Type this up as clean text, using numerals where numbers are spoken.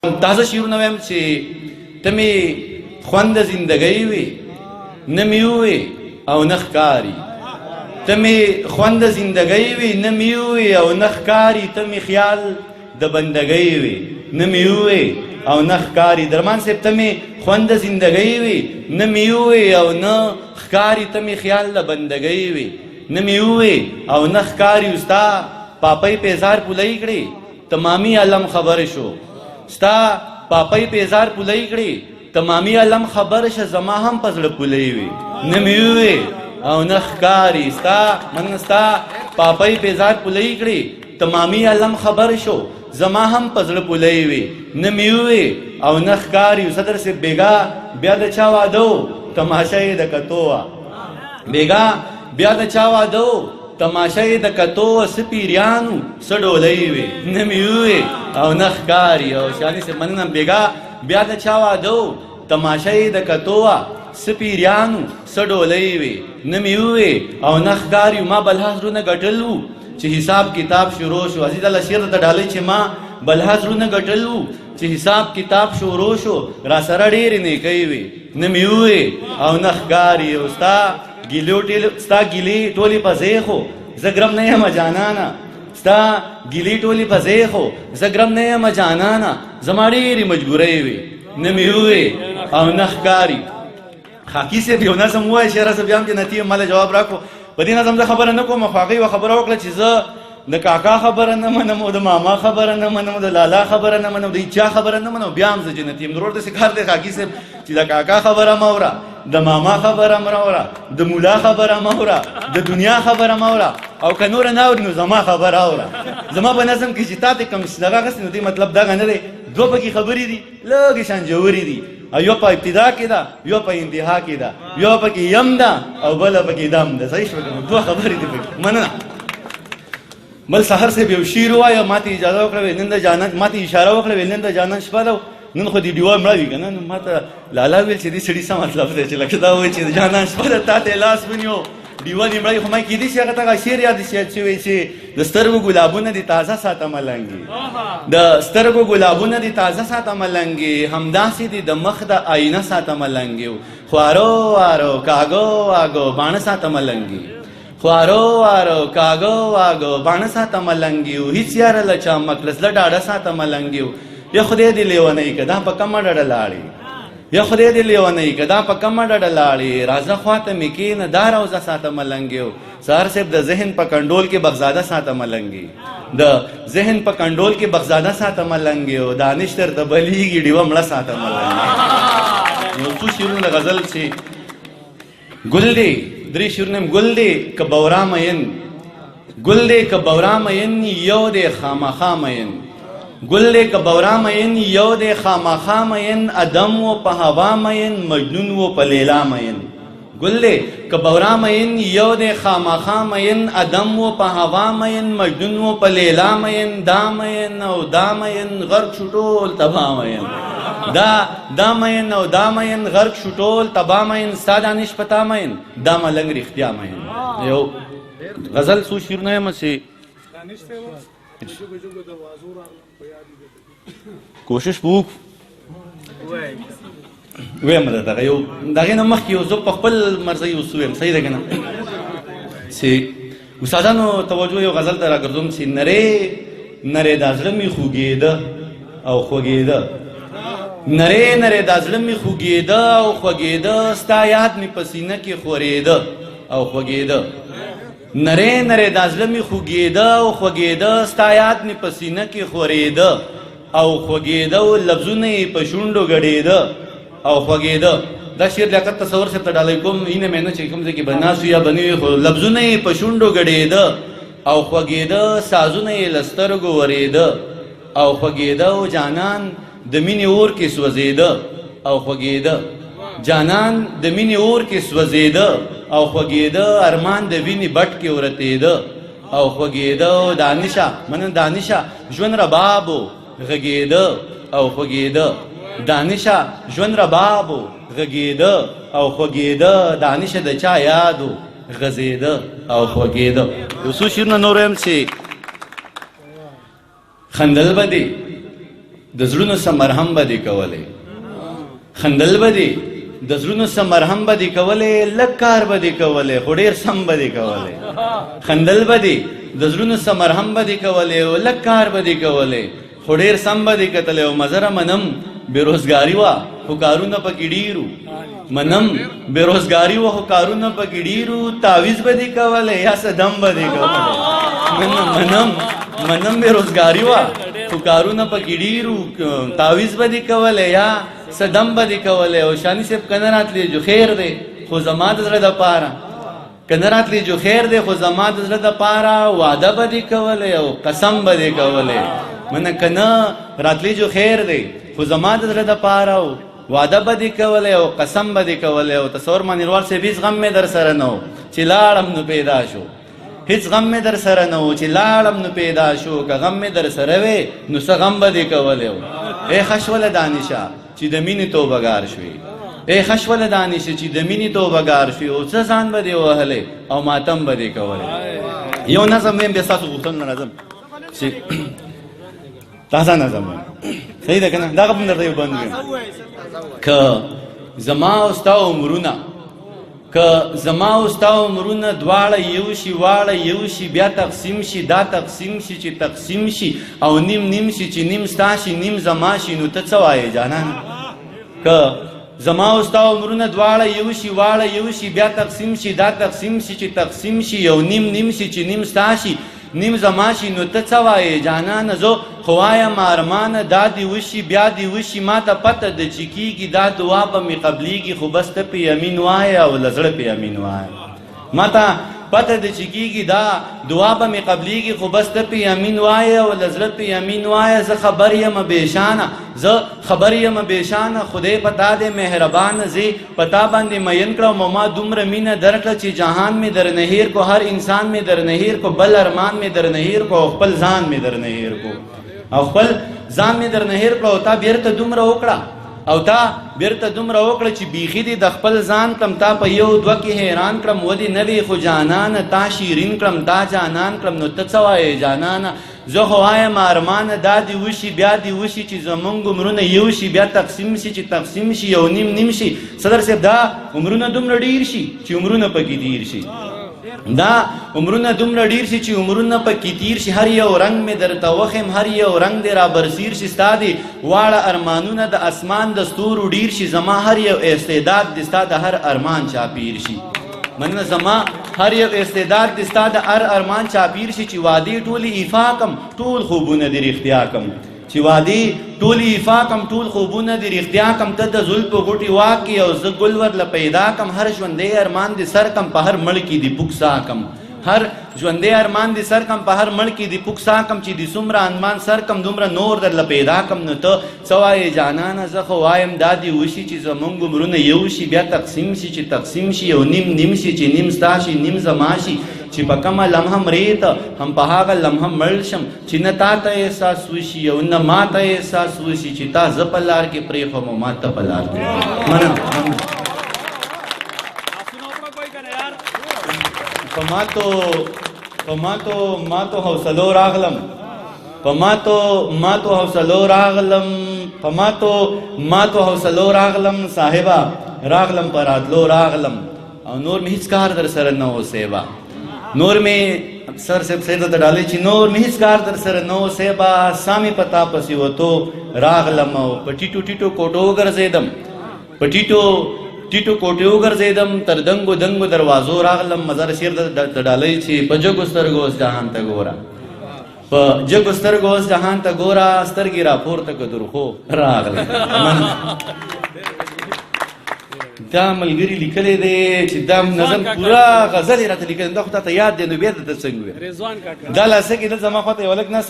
تازه شعرونه وایم چې ته مې خوند د زندګۍ وې نه مې ووې او نه ښکاري، ته مې خوند د زندګۍ وې نه مې ووې او نه ښکاري، ته مې خیال د بندګۍ وې نه مې ووې او نه ښکاري. درمان صاحب ته مې خوند د زندګۍ وې نه مې ووې او نه ښکاري، ته مې خیال د بندګۍ وې نه مې ووې او نه ښکاري. ستا پاپۍ پیزار پولۍ کړې تمامي علم خبر شو، ستا پاپۍ پیزار پولۍ کړې تمامي علم خبر شه، زما هم په زړه پولۍ وې نه مې ووې او نه ښکاري. ستا پاپۍ پیزار پولۍ کړې تمامي علم خبر شو، زما هم په زړه پولۍ وې نه مې ووې او نه ښکاري. صدر صاحب بیګا بیا د چا واده و تماشه یې د کتو وه، بیګا بیا د چا واده و تماشه یې د کتو وه، څه پیریانو څه ډولۍ وې نه مې ووې او نه ښکاري. او شانې صاحب مننه. بیګا بیا د چا واده و تماشه یې د کتو وه، څه پیریانو څه ډولۍ وې نه مې ووې او نه ښکاري. ما بلها زړونه ګټل وو چې حساب کتاب شروع شو. عزیز الله شعر ته ډالۍ چې ما بلها زړونه ګټل وو چې حساب کتاب شروع شو، را سره ډېرې نیکۍ وې نه مې ووې او نه ښکاري. او ستا ګیلې ټولې په ځای خو زه ګرم نه یم جانانه، ستا ګیلې ټولې په ځای خو زه ګرم نه یم جانانه، زما ډېرې مجبورۍ وې نه مې ووې او نه ښکاري. خاکي صاحب یو نظم ووایه شعر صاحب یم جنتي ماله جواب راکړو. په دې نظم زه خبره نه کوم، خو هغې یوه خبره وکړه چې زه د کاکا خبره نه منم او د ماما خبره نه منم او د لالا خبره نه منم، د هیچا خبره نه منم، بیا هم زه جنتي یم. ضرور داسې کار دی خاکي صاحب چې د کاکا خبره مه اوره، د ماما خبره مه اوره، د مولا خبره مه اوره، د دنیا خبره مه اوره، او که نوره نه اوري نو زما خبره اوره. زما په نظم کې چې تا ته کوم دغه اخیستې نو دې مطلب دغه نه دی، دوه پکې خبرې دي لږې شان ژورې دي، یو په ابتدا کې ده یو په انتها کې ده، یو پکې یم ده او بله پکې دم ده. صحیح شوه که نو دوه خبرې دي پکې. مننه. بل سحر صاحب یو شعر ووایه، ما ته اجازه وکړه نن د جانان، ما ته اشاره وکړه نن د جانان شپه ده، نن خو دې ډیوه مړه وي که نه. نو ما ته لالا ویل چې دې سړي څه مطلب دی چې لکه دا وایي چې د جانان شپه ده تا ته لاس ونیو ډیوه دې مړه وي. خو ما کیدای شي هغه ته شعر یاد شي چې وایي چې د سترګو ګلابونه دې تازه ساته ملنګې، د سترګو ګلابونه دې تازه ساته ملنګې، همداسې دې د مخ د آینه ساته ملنګې، خوارو وارو کاږو واږو باڼه ساته ملنګې، خوارو وارو کاږو واږو باڼه ساته ملنګې، هېڅ یاره له چا مکلس له ډاډه ساته ملنګې. یا خدای دې لیونی که دا په کمه ډډه لاړې، یا خدای دې لیونی که دا په کمه ډډه لاړې، راځه خواته مې کښېنه دا روضه ساته ملنګې. سهار صاحب د ذهن په کنډول کې بغزاده ساته ملنګې، د ذهن په کنډول کې بغزاده ساته ملنګې، او دانش درته بلیږي ډیوه مړه ساته ملنګې. یو څو شعرونه د غزل چې ګل دی، درې شعرونه هم ګل دی که بورا مین، ګل دی که بورا مین یو دی خامخا مین، ګل دی که بورا مین یو دی خامخا مین، ادم و په هوا مین مجنون و په لیلا مین. ګل دی که بورا مین یو دی خامخا مین، ادم و په هوا مین مجنون و په لیلا مین، دا مین او دا مین غرق شو ټول تبا مین، دا مین او دا مین غرق شو ټول تبا مین، ستا دانش پتا مین دا ملنګ رښتیا مین. یو غزل څو شعرونه یم چې کوشش به وکړو ویم دغه یو دغې نه مخکې یو زه په خپل مرضی یو څه ویم. صحیح ده که نه؟ چې استادانو توجه یو غزل ته راګرځوم چې نرې دا زړه مې خوږېده او خوږېده، نرې دا زړه مې خوږېده او خوږېده، ستا یاد مې په سینه کې خورېده او خوږېده، نرې دا زړه مې خوږېده او خوږېده، ستا یاد مې په سینه کې خورېده او خوږېده، او لفظونه یې په شونډو ګډېده او خوږېده. دا شعر لیاقت تصور صاحب ته ډالۍ کوم، اینه مې نه چې کوم ځای کې به ناست یا به نه وي، خو لفظونه یې په شونډو ګډېده او خوږېده، سازونه یې له سترګو ورېده او خوږېده، او جانان د مینې اور کې سوځېده او خوږېده، جانان د مینې اور کې سوځېده او خوږېده، ارمان د وینې بټ کې ورتېده او خوږېده، او دانشه مننه دانشه ژوند ربابو غږېده او خوږېده، دانشه ژوند ربابو غږېده او خوږېده، دانشه د چا یادو غځېده او خوږېده. یو څو شعرونه نور یم چې خندل به دې د زړونو سره مرهم به دې کولی، خندل به دې د زړونو سره مرهم به دې کولی، لږ کار به دې کولی خو ډېر سم به دې کولی. خندل به دې د زړونو سره مرهم به دې کولی او لږ کار به دې کولی خو ډېر سم به دې کتلی. او مزره منم بېروزګاري وه خو کارونه پکې ډېرو، منم بېروزګاري وه خو کارونه پکې ډېرو، تعویض به دې کولی یا څه دم به دې کولی. منم بېروزګاري وه خو کارونه پکې ډېرو، تعویض به دې کولی یا څه دم به دې کولی. او شاني صاحب که نه راتلی جو خیر دی خو زما د زړه دپاره، که نه راتلی جو خیر دی خو زما د زړه دپاره وعده به دې کولی او قسم به دې کولی. منه که نه راتلی جو خیر دی خو زما د زړه دپاره وعده به دې کولی او قسم به دې کولی. او تصور مانیروال صاحب هېڅ غم مې در سره نه و چې لاړم نو پیدا شو، هېڅ غم مې در سره نه و چې لاړم نو پیدا شو، که غم مې در سره وې نو څه غم به دې کولی و. ای خشوله دانشه چې د مینې توبهګار شوې، ای خشوله دانشه چې د مینې توبهګار شوې، او څه ځان به دې وهلی او ماتم به دې کولی. یو نظم ویم بیا ستاسو غوښتنو نظم چې تازه نظم ویم، صحیح ده که نه؟ دغه هم درته یو بند ویم که زما او ستا عمرونه، که زما او ستا عمرونه دواړه یو شي واړه یو شي بیا تقسیم شي، دا تقسیم شي چې تقسیم شي او نیم نیم شي چې نیم ستا شي نیم زما شي، نو ته څه وایې جانان؟ که زما او ستا عمرونه دواړه یو شي واړه یو شي بیا تقسیم شي، دا تقسیم شي چې تقسیم شي او نیم نیم شي چې نیم ستا شي نیم زما شي، نو ته څه وایې جانان؟ زه خو وایم ارمانه دا دې وشي بیا دې وشي، ما ته پته ده چې کېږي دا دعا به مې قبلیږي، خو بس ته پې یمین وایه او له زړه پې یمین وایه. ما ته پته ده چې کېږي دا دعا به مې قبلیږي، خو بس ته پې یمین وایه او له زړه پې یمین وایه. زه خبر یم بېشانه، زه خبر یم بېشانه، خدای په تا دی مهربانه، زه په تا باندې مین کړم او ما دومره مینه درکړه چې جهان مې درنه هېر کو، هر انسان مې درنه هېر کو، بل ارمان مې درنه هېر کو او خپل ځان مې درنه هېر کو، او خپل ځان مې درنه هېر کړه. او تا بیرته دومره وکړه او تا بیرته دومره وکړه چې بیخي دې د خپل ځان کړم، تا په یو دوه کې حیران کړم، ودې نه وې خو جانانه تا شیرین کړم تا جانان کړم. نو ته څه وایې جانانه؟ زه خو وایم ارمانه دا دې وشي بیا دې وشي چې زمونږ عمرونه یو شي بیا تقسیم شي چې تقسیم شي او نیم نیم شي. صدر صاحب دا عمرونه دومره ډېر شي چې عمرونه پکې تیر شي، دا عمرونه دومره ډېر شي چې عمرونه پکې تیر شي. هر یو رنګ مې درته وښیم، هر یو رنګ دې را برسیر شي، ستا دې واړه ارمانونه د اسمان د ستورو ډېر شي، زما هر یو استعداد دې ستا د هر ارمان چاپیر شي. مننه زما هر یو استعداد دې ستا د هر ارمان چاپیر شي، چې وعدې ټولې ایفا کم ټول خوبونه دې رښتیا کم، چې وعدې ټولې ایفا کم ټول خوبونه دې رښتیا کم. ته د زلفو غوټې واکې او زه ګل ورله پیدا کم، هر ژوندی ارمان دې سر کم په هر مړ کې دې پوک سا کم، هر ژوندی ارمان دې سر کم په هر مړ کې دې پوک سا کم، چې دې څومره انمان سر کم دومره نور درله پیدا کم. نو ته څه وایې جانانه؟ زه خو وایم دا دې وشي چې زمونږ عمرونه یو شي بیا تقسیم شي چې تقسیم شي او نیم نیم شي چې نیم ستا شي نیم زما شي، چې په کومه لمحه مرې ته هم په هغه لمحه مړ شم، چې نه تا ته احساس وشي او نه ما ته احساس وشي، چې تا زه په لار کې پرېښوم او ما ته په لار کې. مننه. ما تو حوصلو راغلم، ما تو حوصلو راغلم، ما تو حوصلو راغلم صاحبا راغلم پر راتلو راغلم. او نور مې هیڅ کار در سره نه و سیبا، نور مې سر صاحب سید ته ډالۍ چې نور مې هیڅ کار در سره نه و سیبا، سامې پتا پسې وتو راغلم او په ټیټو ټیټو کوټو وګرځېدم، په ټیټو کوټې وګرځېدم، تر دنګو دنګو دروازو راغلم. مزار شیر ته ډالۍ چې په جګو سترګو اوس جهان ته ګوره، په جګو سترګو اوس جهان ته ګوره، سترګې را پورته که درخو راغلم. دا ملګري لیکلی دی چې دا نظم پوره غزل یې راته لیکلی، دا خو تا ته یاد دی، نو بیا درته څنګه ویم؟ دا لاسه کې دلته زما خوا ته یو هلک ناست